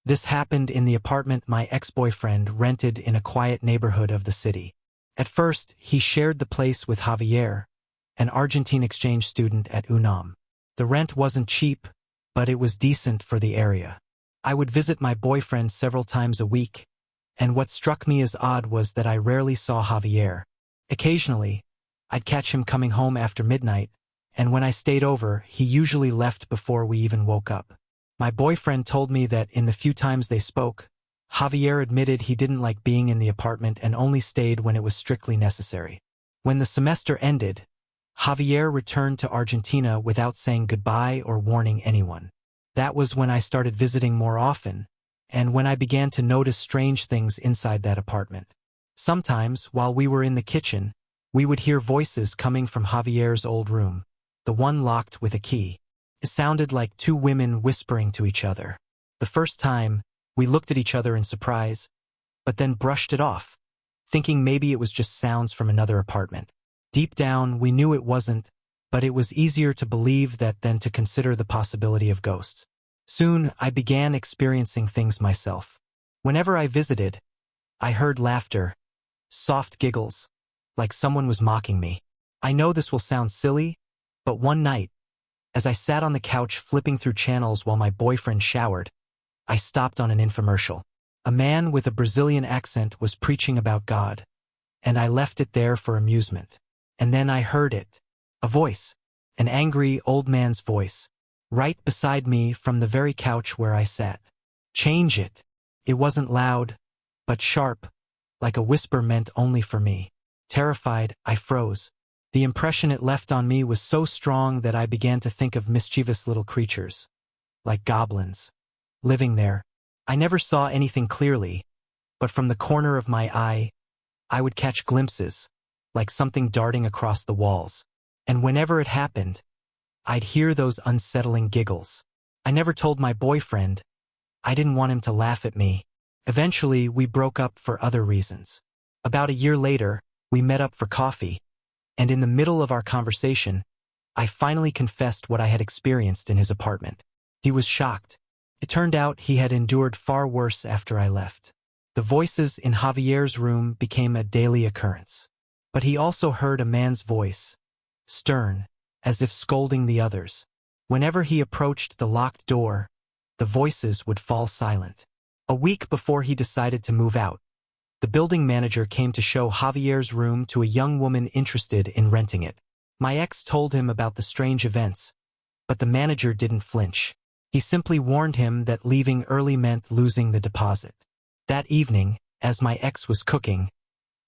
This happened in the apartment my ex-boyfriend rented in a quiet neighborhood of the city. At first, he shared the place with Javier, an Argentine exchange student at UNAM. The rent wasn't cheap, but it was decent for the area. I would visit my boyfriend several times a week, and what struck me as odd was that I rarely saw Javier. Occasionally, I'd catch him coming home after midnight, and when I stayed over, he usually left before we even woke up. My boyfriend told me that in the few times they spoke, Javier admitted he didn't like being in the apartment and only stayed when it was strictly necessary. When the semester ended, Javier returned to Argentina without saying goodbye or warning anyone. That was when I started visiting more often, and when I began to notice strange things inside that apartment. Sometimes, while we were in the kitchen, we would hear voices coming from Javier's old room, the one locked with a key. It sounded like two women whispering to each other. The first time, we looked at each other in surprise, but then brushed it off, thinking maybe it was just sounds from another apartment. Deep down, we knew it wasn't, but it was easier to believe that than to consider the possibility of ghosts. Soon, I began experiencing things myself. Whenever I visited, I heard laughter, soft giggles, like someone was mocking me. I know this will sound silly, but one night, as I sat on the couch flipping through channels while my boyfriend showered, I stopped on an infomercial. A man with a Brazilian accent was preaching about God, and I left it there for amusement. And then I heard it. A voice, an angry old man's voice, right beside me from the very couch where I sat. Change it. It wasn't loud, but sharp, like a whisper meant only for me. Terrified, I froze. The impression it left on me was so strong that I began to think of mischievous little creatures, like goblins, living there. I never saw anything clearly, but from the corner of my eye, I would catch glimpses, like something darting across the walls. And whenever it happened, I'd hear those unsettling giggles. I never told my boyfriend. I didn't want him to laugh at me. Eventually, we broke up for other reasons. About a year later, we met up for coffee, and in the middle of our conversation, I finally confessed what I had experienced in his apartment. He was shocked. It turned out he had endured far worse after I left. The voices in Javier's room became a daily occurrence. But he also heard a man's voice, stern, as if scolding the others. Whenever he approached the locked door, the voices would fall silent. A week before he decided to move out, the building manager came to show Javier's room to a young woman interested in renting it. My ex told him about the strange events, but the manager didn't flinch. He simply warned him that leaving early meant losing the deposit. That evening, as my ex was cooking,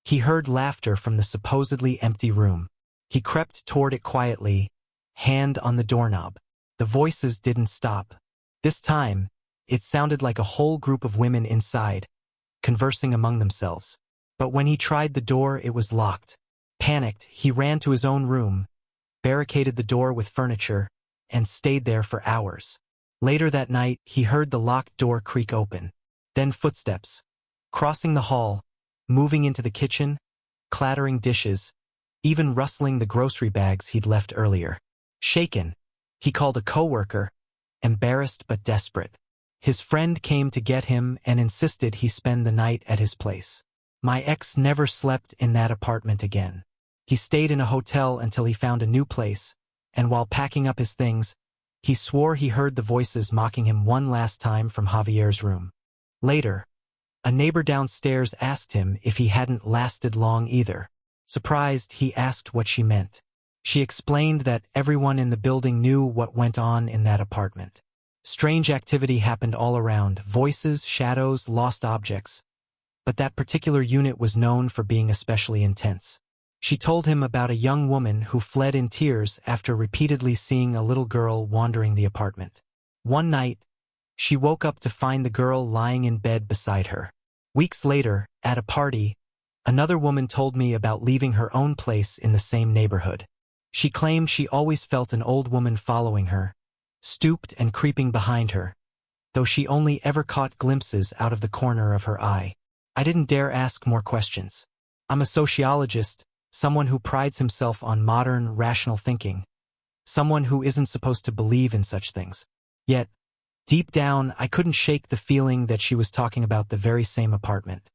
he heard laughter from the supposedly empty room. He crept toward it quietly, hand on the doorknob. The voices didn't stop. This time, it sounded like a whole group of women inside, conversing among themselves. But when he tried the door, it was locked. Panicked, he ran to his own room, barricaded the door with furniture, and stayed there for hours. Later that night, he heard the locked door creak open. Then footsteps, crossing the hall, moving into the kitchen, clattering dishes, even rustling the grocery bags he'd left earlier. Shaken, he called a coworker, embarrassed but desperate. His friend came to get him and insisted he spend the night at his place. My ex never slept in that apartment again. He stayed in a hotel until he found a new place, and while packing up his things, he swore he heard the voices mocking him one last time from Javier's room. Later, a neighbor downstairs asked him if he hadn't lasted long either. Surprised, he asked what she meant. She explained that everyone in the building knew what went on in that apartment. Strange activity happened all around, voices, shadows, lost objects. But that particular unit was known for being especially intense. She told him about a young woman who fled in tears after repeatedly seeing a little girl wandering the apartment. One night, she woke up to find the girl lying in bed beside her. Weeks later, at a party, another woman told me about leaving her own place in the same neighborhood. She claimed she always felt an old woman following her, stooped and creeping behind her, though she only ever caught glimpses out of the corner of her eye. I didn't dare ask more questions. I'm a sociologist, someone who prides himself on modern, rational thinking, someone who isn't supposed to believe in such things. Yet, Deep down, I couldn't shake the feeling that she was talking about the very same apartment.